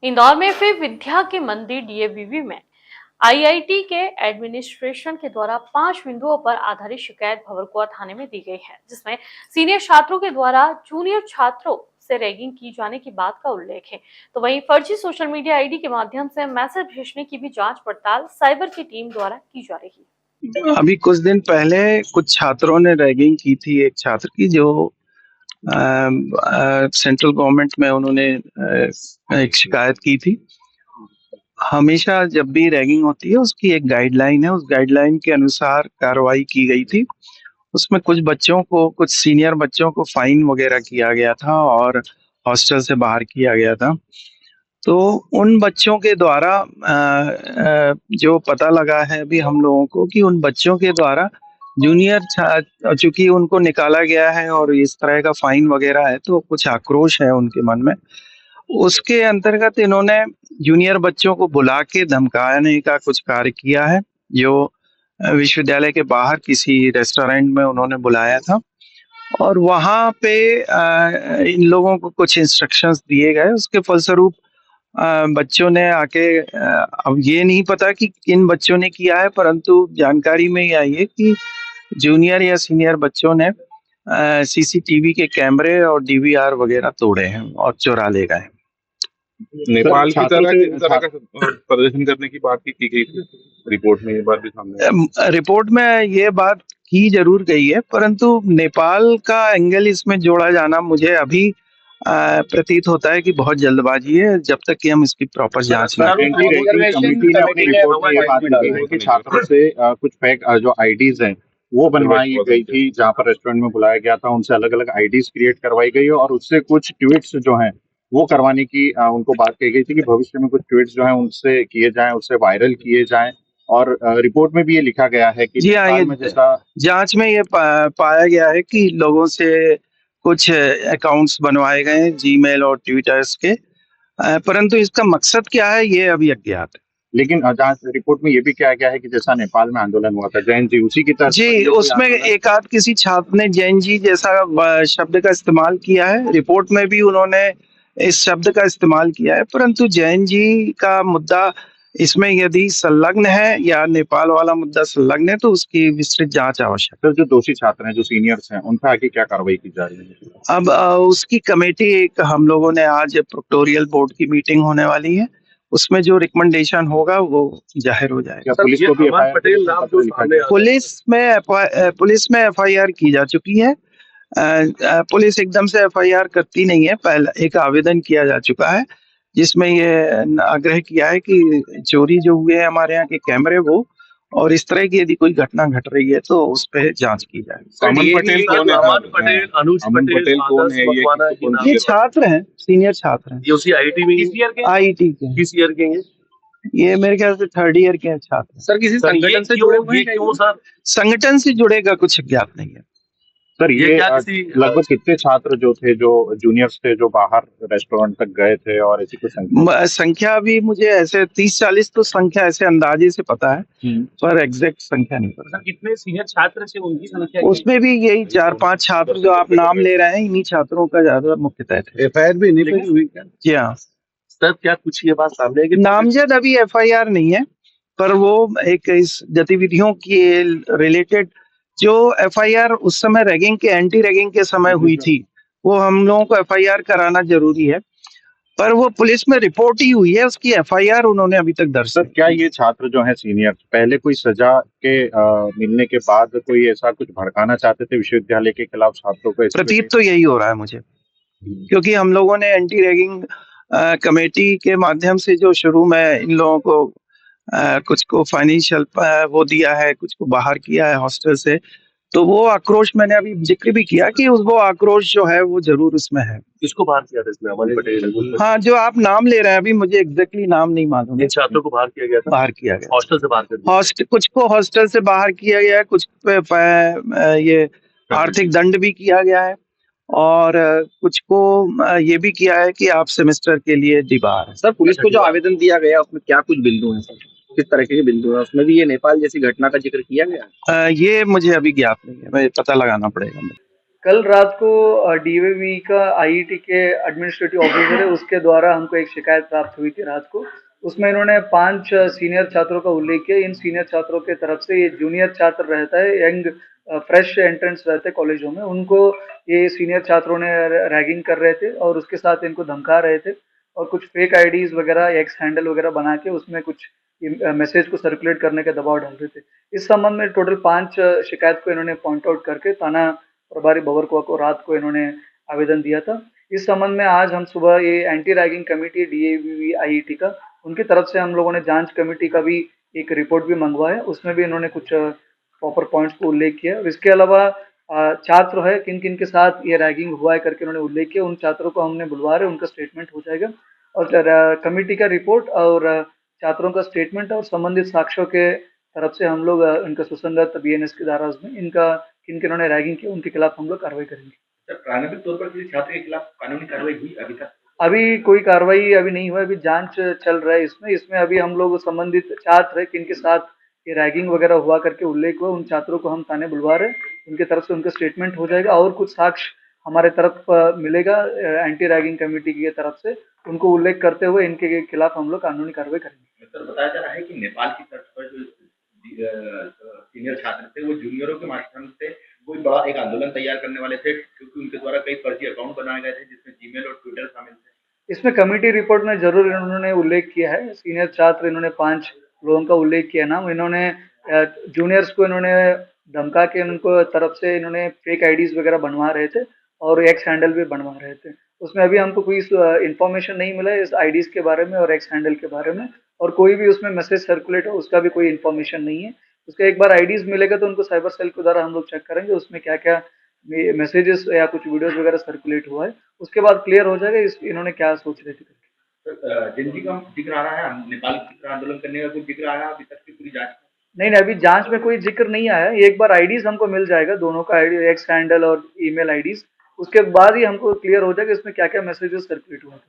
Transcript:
इंदौर में फिर विद्या के मंदिर डीएवीवी में आईआईटी के एडमिनिस्ट्रेशन के द्वारा 5 बिंदुओं पर आधारित शिकायत भवरकुआ थाने में दी गई है, जिसमें सीनियर छात्रों के द्वारा जूनियर छात्रों से रैगिंग की जाने की बात का उल्लेख है। तो वहीं फर्जी सोशल मीडिया आईडी के माध्यम से मैसेज भेजने की भी जांच पड़ताल साइबर की टीम द्वारा की जा रही है। अभी कुछ दिन पहले कुछ छात्रों ने रैगिंग की थी एक छात्र की, जो सेंट्रल गवर्नमेंट में उन्होंने एक शिकायत की थी। हमेशा जब भी रैगिंग होती है उसकी एक गाइडलाइन है, उस गाइडलाइन के अनुसार कार्रवाई की गई थी। उसमें कुछ बच्चों को, कुछ सीनियर बच्चों को फाइन वगैरह किया गया था और हॉस्टल से बाहर किया गया था। तो उन बच्चों के द्वारा जो पता लगा है अभी हम लोगों को कि उन बच्चों के द्वारा चूंकि उनको निकाला गया है और इस तरह का फाइन वगैरह है, तो कुछ आक्रोश है उनके मन में। उसके अंतर्गत इन्होंने जूनियर बच्चों को बुला के धमकाने का कुछ कार्य किया है, जो विश्वविद्यालय के बाहर किसी रेस्टोरेंट में उन्होंने बुलाया था और वहां पे इन लोगों को कुछ इंस्ट्रक्शंस दिए गए। उसके फलस्वरूप बच्चों ने आके, अब ये नहीं पता कि किन बच्चों ने किया है, परंतु जानकारी में ये आई है कि जूनियर या सीनियर बच्चों ने सीसीटीवी के कैमरे और डीवीआर वगैरह तोड़े हैं और चुरा ले गए। नेपाल की तरह का प्रदर्शन करने की बात की गई थी रिपोर्ट में, ये बात भी सामने रिपोर्ट में ये बात की जरूर गई है, परंतु नेपाल का एंगल इसमें जोड़ा जाना मुझे अभी प्रतीत होता है कि बहुत जल्दबाजी है, जब तक कि हम इसकी प्रॉपर जांच ना करें। कमेटी ने अपनी रिपोर्ट में ये बात डाली है कि छात्रों से कुछ फेक जो आईडीज हैं वो बनवाई गई थी, जहां पर रेस्टोरेंट में बुलाया गया था उनसे अलग अलग आईडीज क्रिएट करवाई गई और उससे कुछ ट्वीट्स जो हैं वो करवाने की उनको बात कही गई थी कि भविष्य में कुछ ट्वीट्स जो हैं उनसे किए जाएं, उससे वायरल किए जाएं। और रिपोर्ट में भी ये लिखा गया है कि जी हाँ, जांच में ये पाया गया है कि लोगों से कुछ अकाउंट्स बनवाए गए हैं जीमेल और ट्विटर्स के, परंतु इसका मकसद क्या है ये अभी अज्ञात है। लेकिन जांच रिपोर्ट में ये भी कहा गया है कि जैसा नेपाल में आंदोलन हुआ था जैन जी, उसी की तरह जी, उसमें एक आध किसी छात्र ने जैन जी जैसा शब्द का इस्तेमाल किया है। रिपोर्ट में भी उन्होंने इस शब्द का इस्तेमाल किया है, परंतु जैन जी का मुद्दा इसमें यदि संलग्न है या नेपाल वाला मुद्दा संलग्न है तो उसकी विस्तृत जांच आवश्यक है। जो दोषी छात्र हैं, जो सीनियर्स हैं, उन पर आगे क्या कार्रवाई की जा रही है? अब उसकी कमेटी, एक हम लोगों ने आज प्रोक्टोरियल बोर्ड की मीटिंग होने वाली है, उसमें जो रिकमेंडेशन होगा वो जाहिर हो जाएगा। पुलिस को भी पुलिस में एफआईआर की जा चुकी है। पुलिस एकदम से एफआईआर करती नहीं है, पहले एक आवेदन किया जा चुका है जिसमें ये आग्रह किया है कि चोरी जो हुए हैं हमारे यहाँ के कैमरे वो, और इस तरह की यदि कोई घटना घट रही है तो उस पर जांच की जाए। अमन पटेल कौन है? अमन पटेल कौन है? ये छात्र हैं, सीनियर छात्र हैं। ये उसी आईटी के किस ईयर के हैं? ये मेरे ख्याल से 3rd ईयर के छात्र। सर किसी संगठन से जुड़े हुए हैं क्यों सर? संगठन से जुड़ेगा कुछ ज्ञात नहीं है सर। ये लगभग कितने छात्र जो थे, जो जूनियर्स थे, जो बाहर रेस्टोरेंट तक गए थे और ऐसी कुछ संख्या भी मुझे ऐसे 30-40 तो संख्या ऐसे अंदाजे से पता है, पर एग्जैक्ट संख्या नहीं पता। कितने सीनियर छात्र थे उनकी संख्या? उसमें भी यही 4-5 छात्र जो आप नाम ले रहे हैं, इन्हीं छात्रों का ज्यादा मुख्यतः थे। एफआईआर भी नहीं हुई क्या? जी हाँ सर, क्या कुछ ये बात सामने है कि नामजद अभी एफआईआर नहीं है, पर वो एक इस गतिविधियों के रिलेटेड जो एफआईआर उस समय रैगिंग के, एंटी रैगिंग के समय हुई थी, वो हम लोगों को एफआईआर कराना जरूरी है, पर वो पुलिस में रिपोर्ट ही हुई है, उसकी एफआईआर उन्होंने अभी तक दर्ज। सर क्या ये छात्र जो हैं सीनियर, पहले कोई सजा के मिलने के बाद कोई ऐसा कुछ भड़काना चाहते थे विश्वविद्यालय के खिलाफ छात्रों को? प्रतीत तो यही हो रहा है मुझे, क्योंकि हम लोगों ने एंटी रैगिंग कमेटी के माध्यम से जो शुरू में इन लोगों को कुछ को फाइनेंशियल वो दिया है, कुछ को बाहर किया है हॉस्टल से, तो वो आक्रोश मैंने अभी जिक्र भी किया कि वो आक्रोश जो है वो जरूर उसमें है। किसको बाहर किया था इसमें? अमन पटेल? हाँ, जो आप नाम ले रहे हैं, अभी मुझे एग्जैक्टली नाम नहीं मालूम। इन छात्रों को बाहर किया गया था? बाहर किया गया, हॉस्टल से बाहर कर दिया। कुछ को हॉस्टल से बाहर किया गया है, कुछ पे ये आर्थिक दंड भी किया गया है, और कुछ को ये भी किया है कि आप सेमेस्टर के लिए डिबार। सर पुलिस को जो आवेदन दिया गया उसमें क्या कुछ बिंदु हैं सर? किस तरह के बिंदु हैं उसमें? भी ये नेपाल जैसी घटना का जिक्र किया गया? ये मुझे अभी ज्ञात नहीं है, मैं पता लगाना पड़ेगा। कल रात को डीएवीवी का आईईटी के एडमिनिस्ट्रेटिव ऑफिसर है उसके द्वारा हमको एक शिकायत प्राप्त हुई थी रात को। उसमें इन्होंने 5 सीनियर छात्रों का उल्लेख किया। इन सीनियर छात्रों के तरफ से ये जूनियर छात्र रहता है, यंग फ्रेश एंट्रेंस रहते हैं कॉलेजों में, उनको ये सीनियर छात्रों ने रैगिंग कर रहे थे और उसके साथ इनको धमका रहे थे और कुछ फेक आईडीज वगैरह, एक्स हैंडल वगैरह बना के उसमें कुछ मैसेज को सर्कुलेट करने का दबाव डाल रहे थे। इस संबंध में टोटल 5 शिकायत को इन्होंने पॉइंट आउट करके थाना प्रभारी भंवरकुआ को रात को इन्होंने आवेदन दिया था। इस संबंध में आज हम सुबह ये anti ragging committee DAVV IET का, उनकी तरफ से हम लोगों ने जांच कमेटी का भी एक रिपोर्ट भी मंगवाया। उसमें भी इन्होंने कुछ प्रॉपर पॉइंट्स को उल्लेख किया। इसके अलावा छात्र है किन किन के साथ ये रैगिंग हुआ है करके उन्होंने उल्लेख किया। उन छात्रों को हमने बुलवा रहे, उनका स्टेटमेंट हो जाएगा और कमेटी का रिपोर्ट और छात्रों का स्टेटमेंट और संबंधित साक्ष्यों के तरफ से हम लोग इनका सुसंगत बीएनएस की धारा में इनका किन किन्होंने रैगिंग की उनके खिलाफ हम लोग कार्रवाई करेंगे। सर, प्रारंभिक तौर पर किसी छात्र के खिलाफ कानूनी कार्रवाई हुई अभी तक? अभी कोई कार्रवाई अभी नहीं हुआ, अभी जांच चल रहा है इसमें अभी हम लोग संबंधित छात्र है किनके साथ ये रैगिंग वगैरह हुआ करके उल्लेख हुआ, उन छात्रों को हम थाने बुलवा रहे हैं। उनके तरफ से उनका स्टेटमेंट हो जाएगा और कुछ साक्ष्य हमारे तरफ मिलेगा एंटी रैगिंग कमेटी की तरफ से, उनको उल्लेख करते हुए इनके खिलाफ हम लोग कानूनी कार्रवाई करेंगे। सर, बताया जा रहा है कि नेपाल की तर्ज पर जो सीनियर छात्र थे वो जूनियरों के माध्यम से कोई बड़ा एक आंदोलन तैयार करने वाले थे, क्योंकि उनके द्वारा कई फर्जी अकाउंट बनाए गए थे जिसमें जीमेल और ट्विटर शामिल थे। इसमें कमेटी रिपोर्ट में जरूर इन्होंने उल्लेख किया है, सीनियर छात्र इन्होंने 5 लोगों का उल्लेख किया नाम। इन्होंने जूनियर्स को इन्होंने धमका के उनको तरफ से इन्होंने फेक आईडीज वगैरह बनवा रहे थे और एक्स हैंडल भी बनवा रहे थे। उसमें अभी हमको कोई इन्फॉर्मेशन नहीं मिला है इस आईडीज के बारे में और एक्स हैंडल के बारे में, और कोई भी उसमें मैसेज सर्कुलेट हो उसका भी कोई इन्फॉर्मेशन नहीं है। उसका एक बार आईडीज मिलेगा तो उनको साइबर सेल के द्वारा हम लोग चेक करेंगे उसमें क्या क्या मैसेजेस या कुछ वीडियोस वगैरह सर्कुलेट हुआ है, उसके बाद क्लियर हो जाएगा इन्होंने क्या सोच रहे थे। जिंदगी का जिक्र आ रहा है, नेपाल की आंदोलन करने का कुछ जिक्र आया अभी तक की पूरी जांच में? नहीं, अभी जांच में कोई जिक्र नहीं आया। एक बार आईडीज हमको मिल जाएगा दोनों का, आईडी एक्स हैंडल और ईमेल आईडीज, उसके बाद ही हमको क्लियर हो जाएगा इसमें क्या क्या मैसेजेस सर्कुलेट हुआ है।